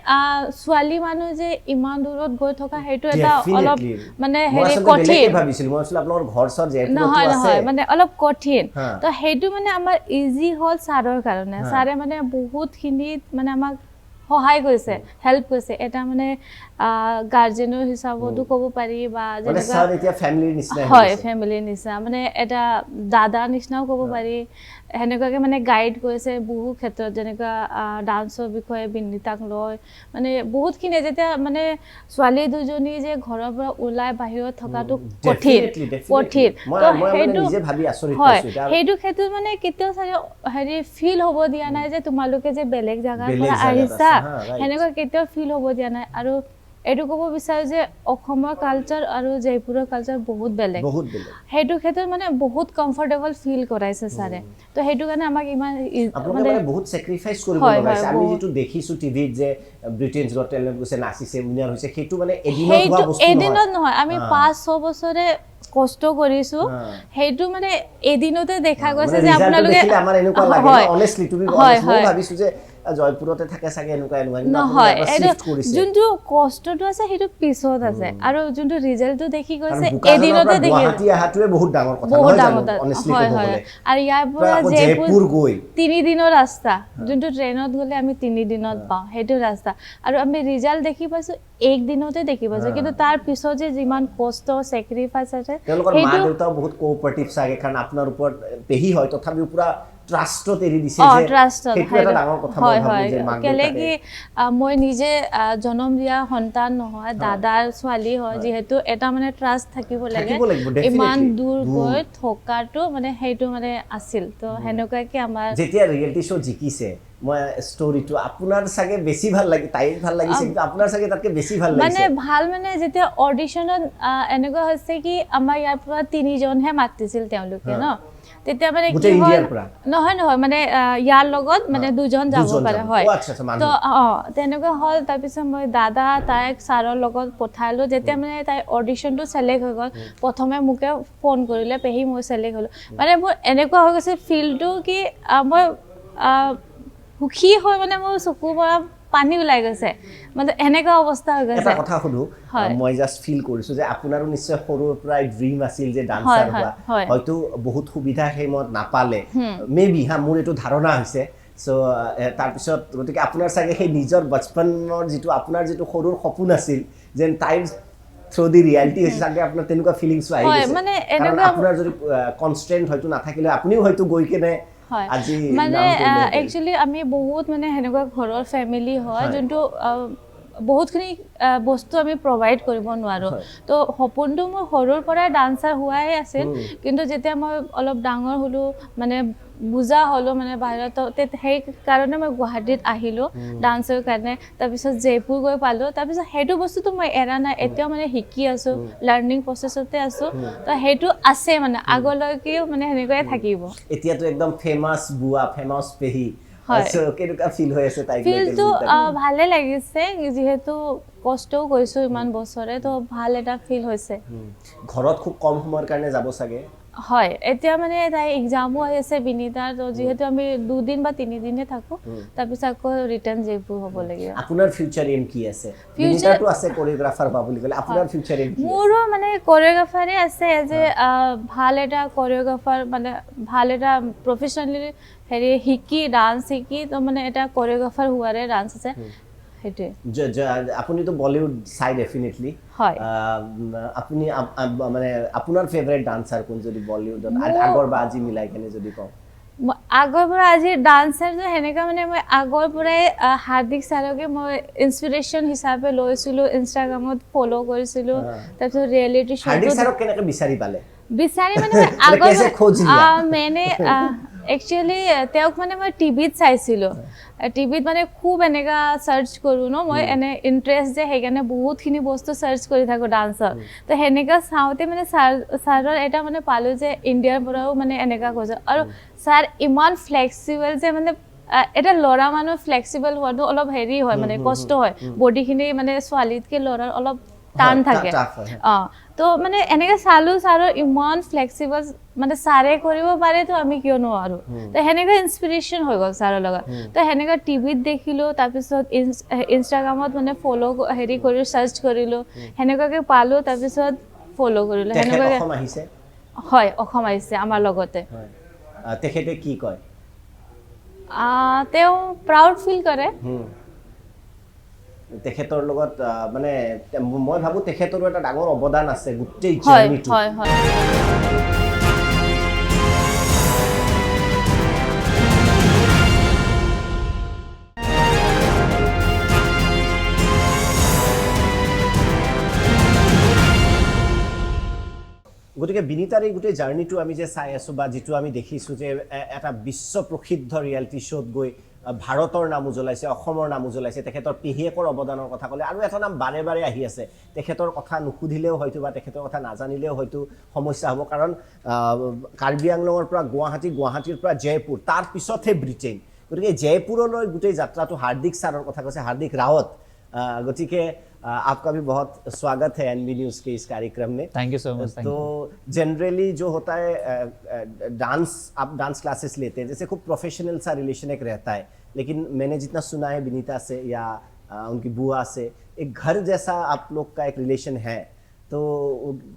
ছোৱালী মানুহ যে ইমান দূৰত গৈ থকা সেইটো এটা অলপ Definitely. মানে মই হেৰি আচলতে কঠিন বেলেগে ভাবিছিলো মই আচলতে আপোনালোকৰ ঘৰ চৰ জয়পুৰতো নহয় আছে নহয় মানে অলপ কঠিন হা। তো সেইটো মানে আমাৰ ইজি হ'ল ছাৰৰ কাৰণে ছাৰে মানে বহুতখিনিত মানে আমাক সহায় কৰিছে হেল্প কৰিছে এটা মানে গাৰ্জেনৰ হিচাপতো ক'ব পাৰি বা মানে যেনেকুৱা ছাৰ এতিয়া ফেমিলিৰ নিচিনা হয় ফেমিলিৰ নিচিনা মানে এটা দাদাৰ নিচিনাও ক'ব পাৰি সেনেকুৱাকৈ মানে গাইড কৰিছে বহু ক্ষেত্ৰত যেনেকুৱা ডান্সৰ বিষয়ে বিনীতাক লৈ মানে বহুতখিনি যেতিয়া মানে ছোৱালী দুজনী যে ঘৰৰ পৰা ওলাই বাহিৰত থকাটো কঠিন কঠিন তো সেইটো হয় সেইটো ক্ষেত্ৰত মানে কেতিয়াও চাগে হেৰি ফিল হ'ব দিয়া নাই যে তোমালোকে যে বেলেগ জেগাৰ পৰা আহিছা সেনেকুৱা কেতিয়াও ফিল হ'ব দিয়া নাই আৰু এইটো ক'ব বিচাৰোঁ যে অসমৰ কালচাৰ আৰু জয়পুৰৰ কালচাৰ বহুত বেলেগ সেইটো ক্ষেত্ৰত মানে বহুত কমফৰ্টেবল ফিল কৰাইছে ছাৰে তো সেইটো কাৰণে আমাক ইমান মানে বহুত চেক্ৰিফাইচ কৰিব লগাইছে আমি যেটো দেখিছো টিভিত যে ব্ৰিটেনছ গট টেলেন্ট গৈছে নাচিছে উইনাৰ হৈছে সেইটো মানে এদিনত নহয় আমি 5-6 বছৰে কষ্ট কৰিছো সেইটো মানে এদিনতে দেখা গৈছে যে আপোনালোকে আমাৰ এনেকুৱা লাগে অনেষ্টলি টু বি অনেষ্ট মই ভাবিছো যে জয়পুৰতে থাকে চাগে এনেকুৱা নহয় যোনটো কষ্টটো আছে সেইটো পিছত আছে আৰু যোনটো ৰিজাল্টটো দেখি গৈছে এদিনতে দেখি গুৱাহাটী আহাটোৱে বহুত ডাঙৰ কথা বহুত ডাঙৰ হয় হয় আৰু ইয়াৰ পৰা জয়পুৰ গৈ 3 দিনৰ ৰাস্তা যোনটো ট্ৰেইনত গ'লে আমি 3 দিনত পাওঁ সেইটো ৰাস্তা আৰু আমি ৰিজাল্ট দেখি পাইছো এক দিনতে দেখি পাইছো কিন্তু তাৰ পিছত যে যিমান কষ্ট সেক্ৰিফাইস আছে তেওঁলোকৰ মা দেউতাও বহুত কোঅপাৰেটিভ চাগে কাৰণ আপোনাৰ ওপৰত পেহী হয় তথাপিও পুৰা ট্ৰাষ্টত এৰি দিছে যে সেইটো এটা ডাঙৰ কথা মই ভাবো যে মাক কেলে কি মই নিজে জনম দিয়া সন্তান নহয় দাদাৰ ছোৱালী হয় যেহেতু এটা মানে ট্ৰাষ্ট থাকিব লাগে ইমান দূৰ গৈ থকাটো মানে সেইটো মানে আছিল তো হেনেকুৱাকে আমাৰ যেতিয়া ৰিয়েলিটি শ্ব জিকিছে মই ষ্টৰীটো আপোনাৰ সাগে বেছি ভাল লাগি তাইৰ ভাল লাগিছে কিন্তু আপোনাৰ সাগে তাতকে বেছি ভাল লাগিছে মানে ভাল মানে যেতিয়া অডিশনত এনেকুৱা হৈছে কি আমাৰ ইয়াৰ পৰা 3 জনহে মাতিছিল তেওঁলোকে ন তেতিয়া মানে কি হয় নহয় নহয় মানে ইয়াৰ লগত মানে দুজন যাব পাৰে হয় তো তেনেকুৱা হল তাৰ পিছত মই দাদা তাইক ছাৰৰ লগত পঠালো যেতিয়া মানে তাই অডিশনটো সিলেক্ট হৈ গ'ল প্ৰথমে মোকে ফোন কৰিলে পেহী মই সিলেক্ট হলো মানে মোৰ এনেকুৱা হৈ গৈছে ফিলটো কি মই সুখী হয় মানে মোৰ চকুৰ পৰা পানী ওলাই গৈছে মানে এনেকুৱা অৱস্থা হৈ গৈছে এটা কথা খুদু মই জাস্ট ফিল কৰিছো যে আপোনাৰো নিশ্চয় সৰুৰ পৰাই ড্ৰিম আছিল যে ডান্সাৰ হোৱা হয়তো বহুত সুবিধা হেমত নাপালে মেবি মোৰ এটো ধাৰণা হৈছে সো তাৰ পিছত গতিকে আপোনাৰ সাগে সেই নিজৰ বচপনৰ যেটো আপোনাৰ যেটো সৰুৰ সপোন আছিল যেন টাইম থ্ৰু দি ৰিয়েলিটি হৈছে সাগে আপোনাৰ তেনেকুৱা ফিলিংছ আহি গৈছে মানে এনেকুৱা আপোনাৰ যদি কনষ্ট্ৰেন্ট হয়তো নাথাকিলে আপুনিও হয়তো গৈ কেনে আজি মানে একচুয়ালি আমি বহুত মানে হেনেকুৱা ঘৰৰ ফ্যামিলি হয় যোনটো বহুতখিনি বস্তু আমি প্ৰভাইড কৰিব নোৱাৰোঁ তো সপোনটো মোৰ সৰুৰ পৰাই ডান্সাৰ হোৱাই আছিল কিন্তু যেতিয়া মই অলপ ডাঙৰ হ'লোঁ মানে বুজা হ'লোঁ মানে বাহিৰত সেইকাৰণে মই গুৱাহাটীত আহিলোঁ ডান্সৰ কাৰণে তাৰপিছত জয়পুৰ গৈ পালোঁ তাৰপিছত সেইটো বস্তুটো মই এৰা নাই এতিয়াও মানে শিকি আছোঁ লাৰ্ণিং প্ৰচেছতে আছোঁ তো সেইটো আছে মানে আগলৈকেও মানে সেনেকুৱাই থাকিব এতিয়াতো একদম ফেমাছ বুৱা ফেমাছ পেহী কেনেকুৱা ফিল হৈ আছে তাইক ফিলটো ভালে লাগিছে যিহেতু কষ্টও কৰিছোঁ ইমান বছৰে তো ভাল এটা ফিল হৈছে ঘৰত খুব কম সময়ৰ কাৰণে যাব চাগে হয় এতিয়া মানে তাই এক্সামো আহি আছে বিনীতাৰ তো যিহেতু আমি 2 দিন বা 3 দিনহে থাকোঁ তাৰপিছত আকৌ ৰিটাৰ্ণ জয়পুৰ হ'ব লাগিব আপোনাৰ ফিউচাৰ এম কি আছে বিনীতাৰটো আছে কোৰিওগ্ৰাফাৰ বা বুলি ক'লে আপোনাৰ ফিউচাৰ এম কি মোৰো মানে কোৰিওগ্ৰাফাৰে আছে যে ভাল এটা কোৰিওগ্ৰাফাৰ মানে ভাল এটা প্ৰফেশ্যনেলি হেৰি শিকি ডান্স শিকি তো মানে এটা কোৰিওগ্ৰাফাৰ হোৱাৰে ডান্স আছে সেইটোৱে আপুনিতো বলিউড চাই ডেফিনেটলি হয় আপুনি মানে আপোনাৰ ফেভাৰিট ডান্সাৰ কোন যদি বলিউডত আগৰ বা আজি মিলাই কেনে যদি কওঁ আগৰ পৰা আজি ডান্সাৰ যে সেনেকুৱা মানে মই আগৰ পৰাই হাৰ্দিক ছাৰকে মই ইনস্পিৰেশ্যন হিচাপে লৈছিলোঁ ইনষ্টাগ্ৰামত ফ'ল' কৰিছিলোঁ তাৰপিছত ৰিয়েলিটি শ্ব' হাৰ্দিক ছাৰক কেনেকৈ বিচাৰি পালে বিচাৰি মানে আগৰ মানে একচুৱেলি তেওঁক মানে মই টিভিত চাইছিলোঁ টিভিত মানে খুব এনেকুৱা চাৰ্চ কৰোঁ ন মই এনে ইণ্টাৰেষ্ট যে সেইকাৰণে বহুতখিনি বস্তু চাৰ্চ কৰি থাকোঁ ডান্সৰ তো সেনেকুৱা চাওঁতে মানে ছাৰৰ এটা মানে পালোঁ যে ইণ্ডিয়াৰ পৰাও মানে এনেকুৱা কৈছে আৰু ছাৰ ইমান ফ্লেক্সিবল যে মানে এটা ল'ৰা মানুহ ফ্লেক্সিবল হোৱাটো অলপ হেৰি হয় মানে কষ্ট হয় বডিখিনি মানে ছোৱালীতকৈ ল'ৰাৰ অলপ টান থাকে তো মানে এনেকৈ চালোঁ ছাৰৰ ইমান ফ্লেক্সিবল মানে ছাৰে কৰিব পাৰে তো আমি কিয় নোৱাৰোঁ তো সেনেকৈ ইনস্পিৰেশ্যন হৈ গ'ল ছাৰৰ লগত তো সেনেকৈ টিভিত দেখিলোঁ তাৰপিছত ইনষ্টাগ্ৰামত মানে ফ'ল' হেৰি কৰি চাৰ্চ কৰিলোঁ সেনেকুৱাকৈ পালোঁ তাৰপিছত ফ'ল' কৰিলোঁ সেনেকুৱাকৈ হয় অসম আহিছে আমাৰ লগতে তেখেতে কি কয় তেওঁ প্ৰাউড ফিল কৰে তেখেতৰ লগত মানে মই ভাবোঁ তেখেতৰো এটা ডাঙৰ অৱদান আছে গোটেই জাৰ্নিটো হয় হয় গতিকে বিনীতাৰ এই গোটেই জাৰ্নিটো আমি যে চাই আছোঁ বা যিটো আমি দেখিছোঁ যে এটা বিশ্ব প্ৰসিদ্ধ ৰিয়েলিটি শ্ব'ত গৈ ভাৰতৰ নাম উজ্বলাইছে অসমৰ নাম উজ্বলাইছে তেখেতৰ পেহীয়েকৰ অৱদানৰ কথা ক'লে আৰু এটা নাম বাৰে বাৰে আহি আছে তেখেতৰ কথা নুসুধিলেও হয়তো বা তেখেতৰ কথা নাজানিলেও হয়তো সমস্যা হ'ব কাৰণ কাৰ্বি আংলঙৰ পৰা গুৱাহাটীৰ পৰা জয়পুৰ তাৰ পিছতহে ব্ৰিটেইন গতিকে জয়পুৰলৈ গোটেই যাত্ৰাটো হাৰ্দিক ছাৰৰ কথা কৈছে হাৰ্দিক ৰাৱত গতিকে आपका भी बहुत स्वागत है एनबी न्यूज़ के इस कार्यक्रम में थैंक यू सो मच तो जनरली जो होता है डांस आप डांस क्लासेस लेते हैं जैसे खूब प्रोफेशनल सा रिलेशन एक रहता है लेकिन मैंने जितना सुना है विनीता से या उनकी बुआ से एक घर जैसा आप लोग का एक रिलेशन है तो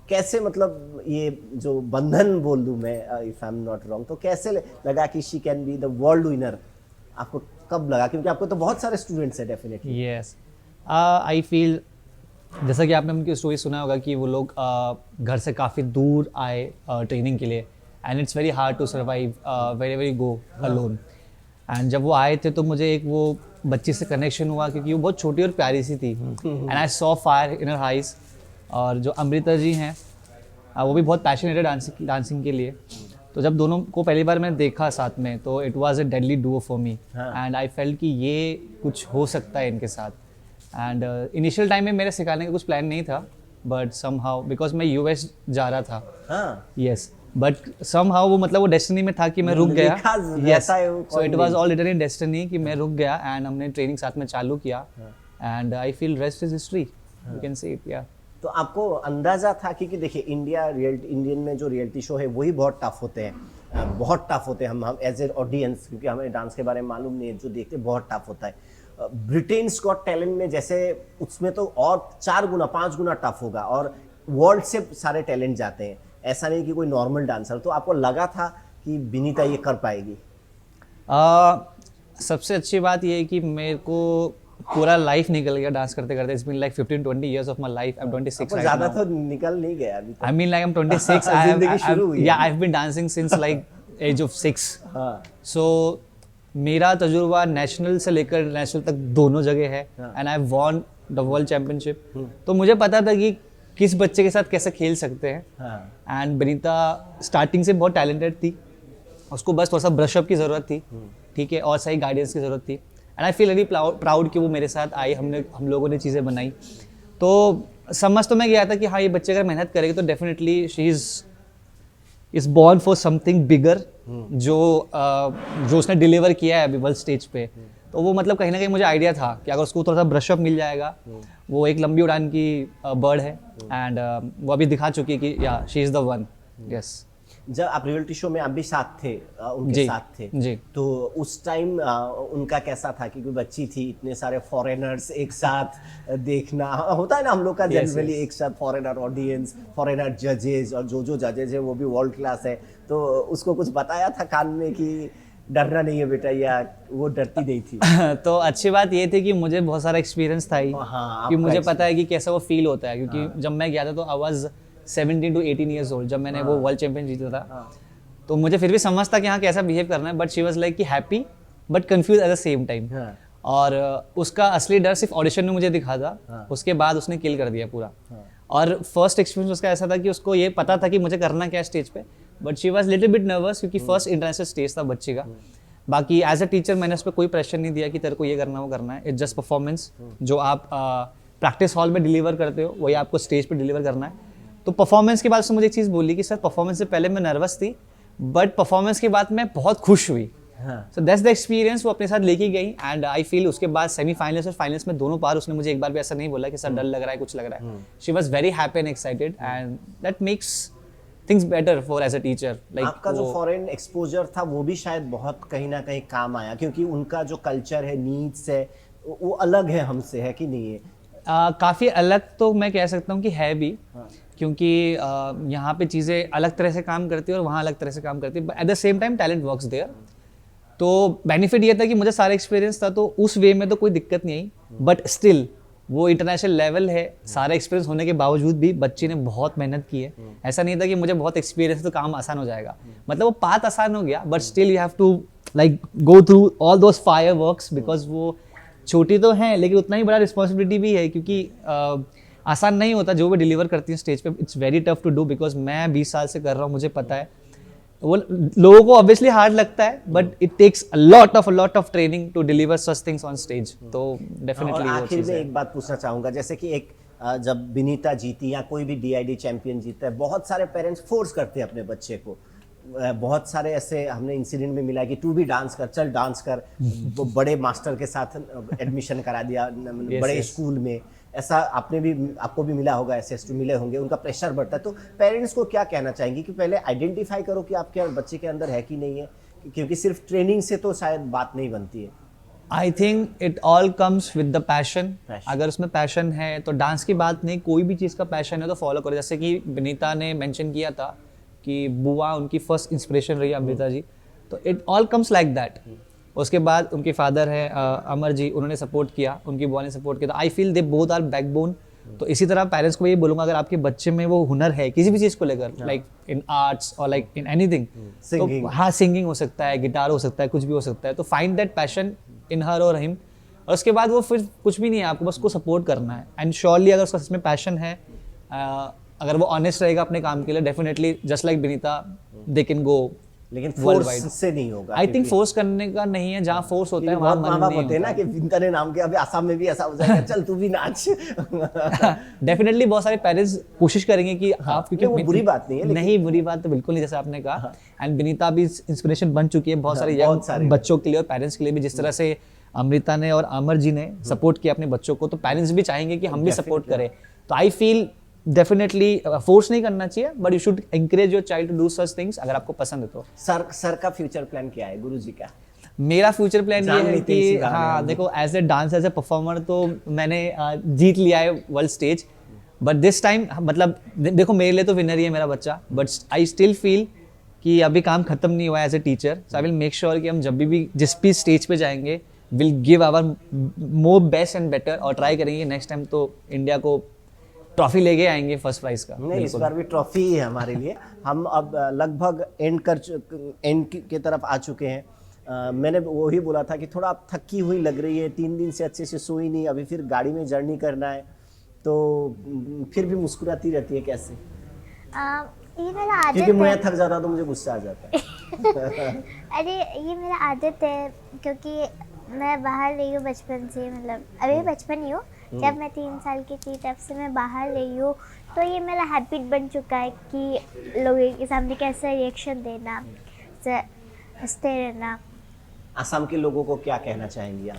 कैसे मतलब ये जो बंधन बोल दूँ मैं if I am not wrong तो कैसे लगा कि she can be the world winner आपको कब लगा क्योंकि आपको तो बहुत सारे स्टूडेंट्स हैं डेफिनेटली यस आई फील जैसा कि आपने उनकी स्टोरी सुना होगा कि वो लोग घर से काफ़ी दूर आए ट्रेनिंग के लिए and it's very hard to survive very go alone and जब वो आए थे तो मुझे एक वो बच्ची से कनेक्शन हुआ क्योंकि वो बहुत छोटी और प्यारी सी थी and I saw fire in her eyes और जो अमृता जी हैं वो भी बहुत पैशनेट है डांसिंग के लिए तो जब दोनों को पहली बार मैंने देखा साथ में तो it was a deadly Duo for me and I felt कि ये कुछ हो सकता है इनके साथ एंड इनिशियल टाइम में मेरे सिखाने का कुछ प्लान नहीं था बट सम हाउ बिकॉज मैं यूएस जा रहा था यस बट सम हाउ वो मतलब वो डेस्टिनी में था कि मैं रुक गया yes so it was all written in destiny कि मैं रुक गया एंड हमने ट्रेनिंग साथ में चालू किया and I feel rest is history you can say it या तो आपको अंदाज़ा था कि देखिए इंडियन में जो रियलिटी शो है वही बहुत टफ होते हैं बहुत टफ होते हैं हम एज ए ऑडियंस क्योंकि हमें डांस के बारे में मालूम नहीं है जो देखते बहुत टफ होता है ब्रिटेन्स गॉट टैलेंट में जैसे उसमें तो और 4 गुना 5 गुना टफ होगा और वर्ल्ड से सारे टैलेंट जाते हैं ऐसा नहीं कि कोई नॉर्मल डांसर तो आपको लगा था कि विनीता ये कर पाएगी सबसे अच्छी बात ये है कि मेरे को पूरा लाइफ निकल गया डांस करते करते it's been like 15-20 years of my life I'm 26 right ज़्यादा तो निकल नहीं गया अभी I mean like I'm 26 I've been dancing since like age of 6 so मेरा तजुर्बा नेशनल से लेकर नेशनल तक दोनों जगह है and I won the world championship, तो मुझे पता था कि किस बच्चे के साथ कैसे खेल सकते हैं। एंड बिनीता स्टार्टिंग से बहुत टैलेंटेड थी, उसको बस थोड़ा सा ब्रशअप की ज़रूरत थी, ठीक है, और सही गाइडेंस की ज़रूरत थी। And I feel very proud कि वो मेरे साथ आई, हम लोगों ने चीज़ें बनाई। तो समझ तो मैं गया था कि हाँ, ये बच्चे अगर मेहनत करेगी तो definitely she is born for something bigger, जो उसने डिलीवर किया है अभी वर्ल्ड स्टेज पे। तो वो मतलब कहीं ना कहीं मुझे आइडिया था कि अगर उसको थोड़ा सा ब्रशअप मिल जाएगा, वो एक लंबी उड़ान की बर्ड है। एंड वो अभी दिखा चुकी है कि या she is the one. Yes. जब आप रियलिटी शो में आप भी साथ थे, उनके जी, साथ थे जी। तो उस टाइम उनका कैसा था? क्योंकि बच्ची थी, इतने सारे फॉरेनर्स एक साथ देखना होता है ना हम लोग का जनरली, एक साथ फॉरेनर ऑडियंस, फॉरेनर जजेस, और जो जजेस है वो भी वर्ल्ड क्लास है। तो उसको कुछ बताया था कान में कि डरना नहीं है बेटा, या वो डरती नहीं थी? तो अच्छी बात ये थी कि मुझे बहुत सारा एक्सपीरियंस था ही, हाँ, कि आपका मुझे पता है कि कैसा वो फील होता है। क्योंकि जब मैं गया था तो I was 17 to 18 years old जब मैंने वो वर्ल्ड चैंपियन जीता था। तो मुझे फिर भी समझ था कि हाँ कैसा बिहेव करना है, बट शी वाज लाइक कि happy but confuse eight the same time. और उसका असली डर सिर्फ ऑडिशन में मुझे दिखा था, उसके बाद उसने किल कर दिया पूरा। और फर्स्ट एक्सपीरियंस उसका ऐसा था कि उसको ये पता था कि मुझे करना क्या है स्टेज पे, but she was little bit nervous क्योंकि फर्स्ट इंटरनेशनल स्टेज था बच्चे का। बाकी एज अ टीचर मैंने उस पर कोई प्रेशर नहीं दिया कि तेरे को ये करना वो करना है। इट्स जस्ट परफॉर्मेंस, जो आप प्रैक्टिस हॉल में डिलीवर करते हो वही आपको स्टेज पे डिलीवर करना है। तो परफॉर्मेंस के बाद उसने मुझे एक चीज़ बोली कि सर परफॉर्मेंस से पहले मैं नर्वस थी, बट परफॉर्मेंस के बाद मैं बहुत खुश हुई। सो दैट्स द एक्सपीरियंस वो अपने साथ लेके गई। एंड आई फील उसके बाद सेमीफाइनल्स और फाइनल्स में दोनों पार उसने मुझे एक बार भी ऐसा नहीं बोला कि सर डर लग रहा है, कुछ लग रहा है। She was very happy and excited, and that makes things better for as a teacher. Like आपका जो फॉरेन एक्सपोजर था वो भी शायद बहुत कहीं ना कहीं काम आया, क्योंकि उनका जो कल्चर है, नीड्स है, वो अलग है हमसे, है कि नहीं है? काफ़ी अलग तो मैं कह सकता हूँ कि है भी, क्योंकि यहाँ पे चीज़ें अलग तरह से काम करती है और वहाँ अलग तरह से काम करती है, at the same time talent works there. तो बेनिफिट ये था कि मुझे सारा एक्सपीरियंस था, तो उस वे में तो कोई दिक्कत नहीं आई, बट स्टिल वो इंटरनेशनल लेवल है। सारा एक्सपीरियंस होने के बावजूद भी बच्ची ने बहुत मेहनत की है। ऐसा नहीं था कि मुझे बहुत एक्सपीरियंस है तो काम आसान हो जाएगा, मतलब वो पाथ आसान हो गया, but still you have to like go through all those fireworks, because वो छोटी तो हैं लेकिन उतना ही बड़ा रिस्पॉन्सिबिलिटी भी है, क्योंकि आसान नहीं होता जो वो डिलीवर करती हैं स्टेज पे। It's very tough to do, because मैं 20 साल से कर रहा हूँ, मुझे पता है। वो लोगों को ऑब्वियसली हार्ड लगता है, but it takes a lot of training to deliver such things on stage. तो डेफिनेटली और आखिर में एक बात पूछना चाहूंगा, जैसे कि एक जब बिनीता जीती या कोई भी DID चैंपियन जीता है, बहुत सारे पेरेंट्स फोर्स करते हैं अपने बच्चे को। बहुत सारे ऐसे हमने इंसिडेंट में मिला है कि तू भी डांस कर, चल डांस कर, वो बड़े मास्टर के साथ एडमिशन करा दिया बड़े स्कूल में। ऐसा आपको भी मिला होगा, ऐसे मिले होंगे, उनका प्रेशर बढ़ता है। तो पेरेंट्स को क्या कहना चाहेंगे कि पहले आइडेंटिफाई करो कि आपके बच्चे के अंदर है कि नहीं है, क्योंकि सिर्फ ट्रेनिंग से तो शायद बात नहीं बनती है। I think it all comes with the passion. अगर उसमें पैशन है तो डांस की बात नहीं, कोई भी चीज़ का पैशन है तो फॉलो करो। जैसे कि बिनीता ने मेंशन किया था कि बुआ उनकी फर्स्ट इंस्पिरेशन रही अमृता जी, तो it all comes like that. उसके बाद उनके फादर है अमर जी, उन्होंने सपोर्ट किया, उनकी बुआ ने सपोर्ट किया। तो I feel they both are backbone. तो इसी तरह पेरेंट्स को ये बोलूँगा, अगर आपके बच्चे में वो हुनर है किसी भी चीज़ को लेकर, लाइक इन आर्ट्स और लाइक इन एनीथिंग, तो हाँ सिंगिंग हो सकता है, गिटार हो सकता है, कुछ भी हो सकता है, तो फाइंड दैट पैशन इन हर और हिम। और उसके बाद वो फिर कुछ भी नहीं है, आपको बस उसको सपोर्ट करना है। एंड श्योरली अगर उसका इसमें पैशन है, अगर वो ऑनेस्ट रहेगा अपने काम के लिए, definitely just like Binita they can go. लेकिन फोर्स से नहीं होगा। आई थिंक फोर्स करने का नहीं है, जहाँ फोर्स होता है वहाँ मन नहीं होते हैं ना कि बिनीता ने नाम किया, अभी आसाम में भी ऐसा हो जाएगा, चल तू भी नाच। डेफिनेटली बहुत सारे पेरेंट्स कोशिश करेंगे कि आप, क्योंकि वो बुरी बात नहीं है, नहीं बुरी बात तो बिल्कुल नहीं, जैसे आपने कहा। एंड बिनीता भी इंस्पिरेशन बन चुकी है बहुत सारे यंग बच्चों के लिए और पेरेंट्स के लिए भी। जिस तरह से अमृता ने और अमर जी ने सपोर्ट किया अपने बच्चों को, तो पेरेंट्स भी चाहेंगे कि हम भी सपोर्ट करें। तो आई फील डेफिनेटली फोर्स नहीं करना चाहिए, but you should encourage your child to do such things अगर आपको पसंद है तो। सर का फ्यूचर प्लान क्या है, गुरुजी का? मेरा फ्यूचर प्लान ये है कि हाँ देखो, as a dance, as a performer तो मैंने जीत लिया है world stage, but this time मतलब देखो मेरे लिए तो विनर ही है मेरा बच्चा, बट आई स्टिल फील कि अभी काम खत्म नहीं हुआ है as a teacher. So I will make sure कि हम जब भी जिस भी स्टेज पे जाएंगे will give our more best and better, और ट्राई करेंगे नेक्स्ट टाइम तो इंडिया को ट्रॉफी लेके आएंगे फर्स्ट प्राइज का। नहीं, इस बार भी ट्रॉफी ही है हमारे लिए। हम अब लगभग एंड की तरफ आ चुके हैं। मैंने वही बोला था कि थोड़ा आप थकी हुई लग रही है, 3 दिन से अच्छे से सोई नहीं, अभी फिर गाड़ी में जर्नी करना है, तो फिर भी मुस्कुराती रहती है कैसे? ये मेरा आदत क्योंकि मैं है। थक जाता तो मुझे गुस्सा आ जाता है। अरे ये मेरा आदत है, क्योंकि मैं बाहर रही हूँ बचपन से, मतलब अभी भी बचपन ही हूँ, जब मैं 3 साल की थी तब से मैं बाहर रही हूँ, तो ये मेरा हैबिट बन चुका है कि लोगों के सामने कैसा रिएक्शन देना, हंसते रहना। आसाम के लोगों को क्या कहना चाहेंगी आप?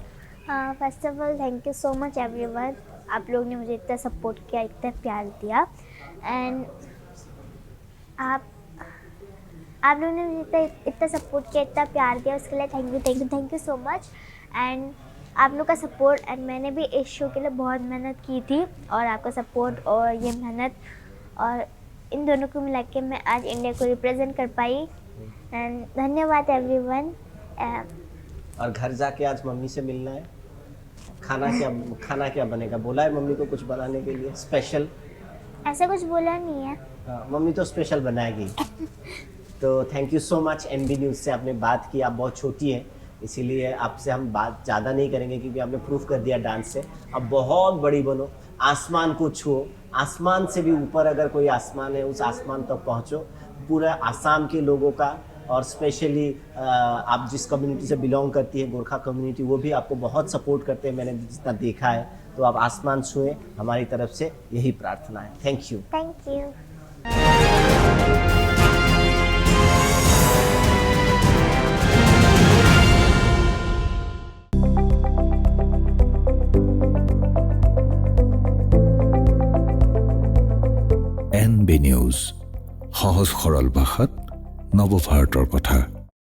First of all thank you so much everyone, आप लोगों ने मुझे इतना सपोर्ट किया, इतना प्यार दिया, एंड आप लोगों ने मुझे इतना सपोर्ट किया, इतना प्यार दिया, उसके लिए thank you so much. And आप लोग का सपोर्ट, एंड मैंने भी इस शो के लिए बहुत मेहनत की थी, और आपका सपोर्ट और ये मेहनत और इन दोनों को मिला के मैं आज इंडिया को रिप्रेजेंट कर पाई, एंड धन्यवाद एवरीवन। और घर जाके आज मम्मी से मिलना है, खाना क्या बनेगा? बोला है मम्मी को कुछ बनाने के लिए स्पेशल? ऐसा कुछ बोला नहीं है। मम्मी तो स्पेशल बनाएगी। तो thank you so much, MB news से आपने बात की। आप बहुत छोटी हैं, इसीलिए आपसे हम बात ज़्यादा नहीं करेंगे, क्योंकि आपने प्रूफ कर दिया डांस से। अब बहुत बड़ी बनो, आसमान को छुओ, आसमान से भी ऊपर अगर कोई आसमान है उस आसमान तक पहुँचो। पूरा आसाम के लोगों का, और स्पेशली आप जिस कम्युनिटी से बिलोंग करती है, गोरखा कम्युनिटी, वो भी आपको बहुत सपोर्ट करते हैं, मैंने जितना देखा है। तो आप आसमान छुएं, हमारी तरफ से यही प्रार्थना है। Thank you. Thank you. NB news, সহজ সৰল ভাষাত নৱভাৰতৰ কথা।